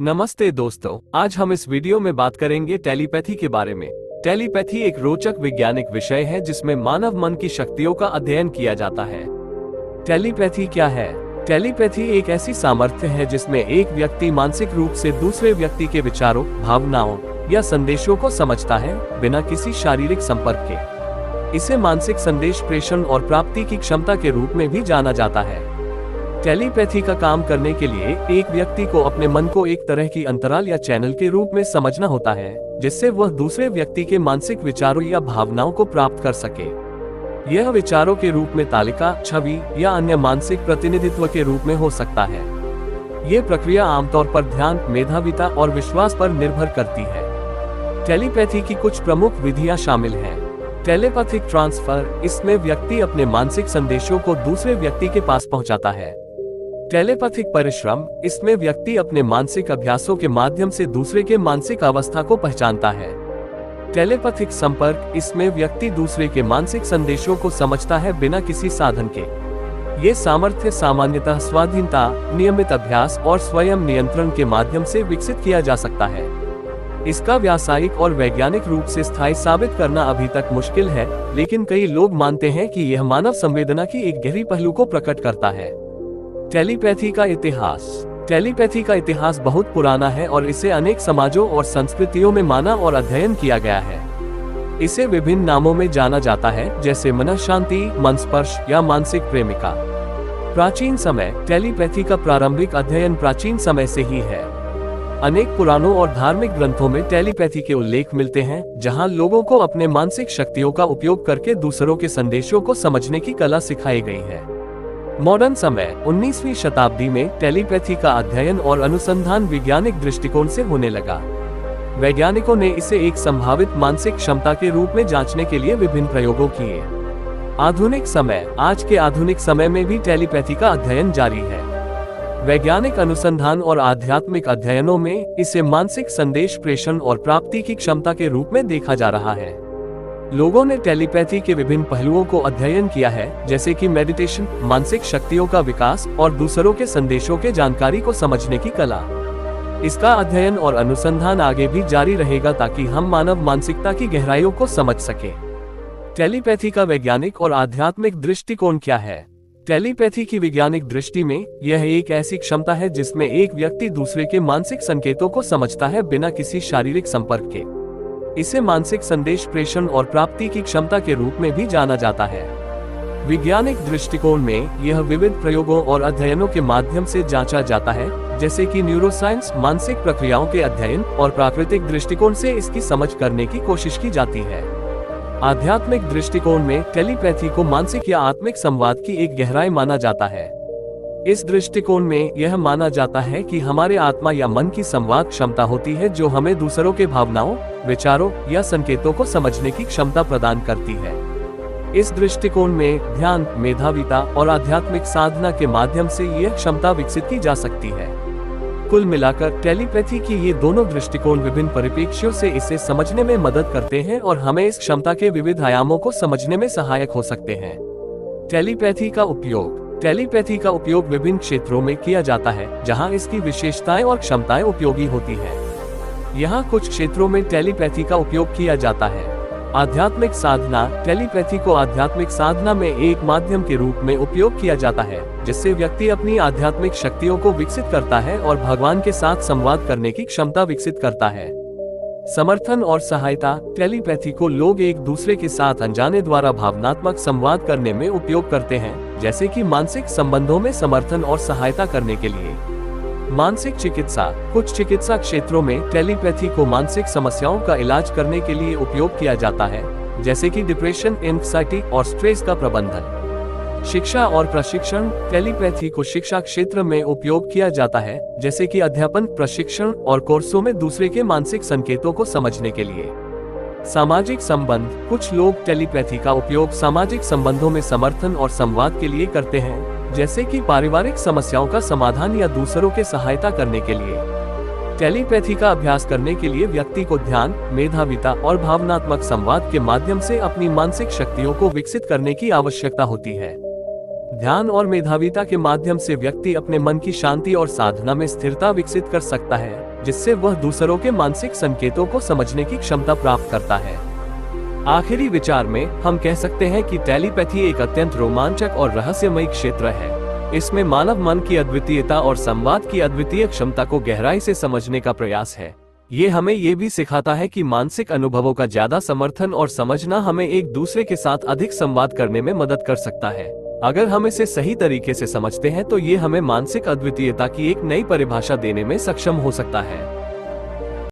नमस्ते दोस्तों, आज हम इस वीडियो में बात करेंगे टेलीपैथी के बारे में। टेलीपैथी एक रोचक वैज्ञानिक विषय है जिसमें मानव मन की शक्तियों का अध्ययन किया जाता है। टेलीपैथी क्या है? टेलीपैथी एक ऐसी सामर्थ्य है जिसमें एक व्यक्ति मानसिक रूप से दूसरे व्यक्ति के विचारों, भावनाओं या संदेशों को समझता है बिना किसी शारीरिक संपर्क के। इसे मानसिक संदेश प्रेषण और प्राप्ति की क्षमता के रूप में भी जाना जाता है। टेलीपैथी का काम करने के लिए एक व्यक्ति को अपने मन को एक तरह की अंतराल या चैनल के रूप में समझना होता है, जिससे वह दूसरे व्यक्ति के मानसिक विचारों या भावनाओं को प्राप्त कर सके। यह विचारों के रूप में तालिका, छवि या अन्य मानसिक प्रतिनिधित्व के रूप में हो सकता है। ये प्रक्रिया आमतौर पर ध्यान, मेधाविता और विश्वास पर निर्भर करती है। टेलीपैथी की कुछ प्रमुख विधियां शामिल हैं। टेलीपैथिक ट्रांसफर, इसमें व्यक्ति अपने मानसिक संदेशों को दूसरे व्यक्ति के पास पहुंचाता है। टेलीपैथिक परिश्रम, इसमें व्यक्ति अपने मानसिक अभ्यासों के माध्यम से दूसरे के मानसिक अवस्था को पहचानता है। टेलीपैथिक संपर्क, इसमें व्यक्ति दूसरे के मानसिक संदेशों को समझता है बिना किसी साधन के। ये सामर्थ्य सामान्यतः स्वाधीनता, नियमित अभ्यास और स्वयं नियंत्रण के माध्यम से विकसित किया जा सकता है। इसका व्यावसायिक और वैज्ञानिक रूप से स्थायी साबित करना अभी तक मुश्किल है, लेकिन कई लोग मानते हैं कि यह मानव संवेदना की एक गहरी पहलू को प्रकट करता है। टेलीपैथी का इतिहास। टेलीपैथी का इतिहास बहुत पुराना है और इसे अनेक समाजों और संस्कृतियों में माना और अध्ययन किया गया है। इसे विभिन्न नामों में जाना जाता है, जैसे मनःशांति, मनस्पर्श या मानसिक प्रेमिका। प्राचीन समय। टेलीपैथी का प्रारंभिक अध्ययन प्राचीन समय से ही है। अनेक पुराणों और धार्मिक ग्रंथों में टेलीपैथी के उल्लेख मिलते हैं, जहां लोगों को अपने मानसिक शक्तियों का उपयोग करके दूसरों के संदेशों को समझने की कला सिखाई गई है। मॉडर्न समय। 19वीं शताब्दी में टेलीपैथी का अध्ययन और अनुसंधान वैज्ञानिक दृष्टिकोण से होने लगा। वैज्ञानिकों ने इसे एक संभावित मानसिक क्षमता के रूप में जांचने के लिए विभिन्न प्रयोगों किए। आधुनिक समय। आज के आधुनिक समय में भी टेलीपैथी का अध्ययन जारी है। वैज्ञानिक अनुसंधान और आध्यात्मिक अध्ययनों में इसे मानसिक संदेश प्रेषण और प्राप्ति की क्षमता के रूप में देखा जा रहा है। लोगों ने टेलीपैथी के विभिन्न पहलुओं को अध्ययन किया है, जैसे कि मेडिटेशन, मानसिक शक्तियों का विकास और दूसरों के संदेशों के जानकारी को समझने की कला। इसका अध्ययन और अनुसंधान आगे भी जारी रहेगा ताकि हम मानव मानसिकता की गहराइयों को समझ सके। टेलीपैथी का वैज्ञानिक और आध्यात्मिक दृष्टिकोण क्या है? टेलीपैथी की वैज्ञानिक दृष्टि में यह एक ऐसी क्षमता है जिसमें एक व्यक्ति दूसरे के मानसिक संकेतों को समझता है बिना किसी शारीरिक संपर्क के। इसे मानसिक संदेश प्रेषण और प्राप्ति की क्षमता के रूप में भी जाना जाता है। वैज्ञानिक दृष्टिकोण में यह विविध प्रयोगों और अध्ययनों के माध्यम से जांचा जाता है, जैसे कि न्यूरोसाइंस, मानसिक प्रक्रियाओं के अध्ययन और प्राकृतिक दृष्टिकोण से इसकी समझ करने की कोशिश की जाती है। आध्यात्मिक दृष्टिकोण में टेलीपैथी को मानसिक या आत्मिक संवाद की एक गहराई माना जाता है। इस दृष्टिकोण में यह माना जाता है कि हमारे आत्मा या मन की संवाद क्षमता होती है जो हमें दूसरों के भावनाओं, विचारों या संकेतों को समझने की क्षमता प्रदान करती है। इस दृष्टिकोण में ध्यान, मेधाविता और आध्यात्मिक साधना के माध्यम से यह क्षमता विकसित की जा सकती है। कुल मिलाकर टेलीपैथी की ये दोनों दृष्टिकोण विभिन्न परिप्रेक्ष्यों से इसे समझने में मदद करते हैं और हमें इस क्षमता के विविध आयामों को समझने में सहायक हो सकते हैं। टेलीपैथी का उपयोग। टेलीपैथी का उपयोग विभिन्न क्षेत्रों में किया जाता है, जहां इसकी विशेषताएं और क्षमताएं उपयोगी होती हैं। यहाँ कुछ क्षेत्रों में टेलीपैथी का उपयोग किया जाता है। आध्यात्मिक साधना। टेलीपैथी को आध्यात्मिक साधना में एक माध्यम के रूप में उपयोग किया जाता है, जिससे व्यक्ति अपनी आध्यात्मिक शक्तियों को विकसित करता है और भगवान के साथ संवाद करने की क्षमता विकसित करता है। समर्थन और सहायता। टेलीपैथी को लोग एक दूसरे के साथ अनजाने द्वारा भावनात्मक संवाद करने में उपयोग करते हैं, जैसे कि मानसिक संबंधों में समर्थन और सहायता करने के लिए। मानसिक चिकित्सा। कुछ चिकित्सा क्षेत्रों में टेलीपैथी को मानसिक समस्याओं का इलाज करने के लिए उपयोग किया जाता है, जैसे कि डिप्रेशन, एंग्जायटी और स्ट्रेस का प्रबंधन। शिक्षा और प्रशिक्षण। टेलीपैथी को शिक्षा क्षेत्र में उपयोग किया जाता है, जैसे कि अध्यापन, प्रशिक्षण और कोर्सों में दूसरे के मानसिक संकेतों को समझने के लिए। सामाजिक संबंध। कुछ लोग टेलीपैथी का उपयोग सामाजिक संबंधों में समर्थन और संवाद के लिए करते हैं, जैसे कि पारिवारिक समस्याओं का समाधान या दूसरों के सहायता करने के लिए। टेलीपैथी का अभ्यास करने के लिए व्यक्ति को ध्यान, मेधाविता और भावनात्मक संवाद के माध्यम से अपनी मानसिक शक्तियों को विकसित करने की आवश्यकता होती है। ध्यान और मेधाविता के माध्यम से व्यक्ति अपने मन की शांति और साधना में स्थिरता विकसित कर सकता है। जिससे वह दूसरों के मानसिक संकेतों को समझने की क्षमता प्राप्त करता है। आखिरी विचार में हम कह सकते हैं कि टेलीपैथी एक अत्यंत रोमांचक और रहस्यमयी क्षेत्र है। इसमें मानव मन की अद्वितीयता और संवाद की अद्वितीय क्षमता को गहराई से समझने का प्रयास है। ये हमें ये भी सिखाता है कि मानसिक अनुभवों का ज्यादा समर्थन और समझना हमें एक दूसरे के साथ अधिक संवाद करने में मदद कर सकता है। अगर हम इसे सही तरीके से समझते हैं तो ये हमें मानसिक अद्वितीयता की एक नई परिभाषा देने में सक्षम हो सकता है।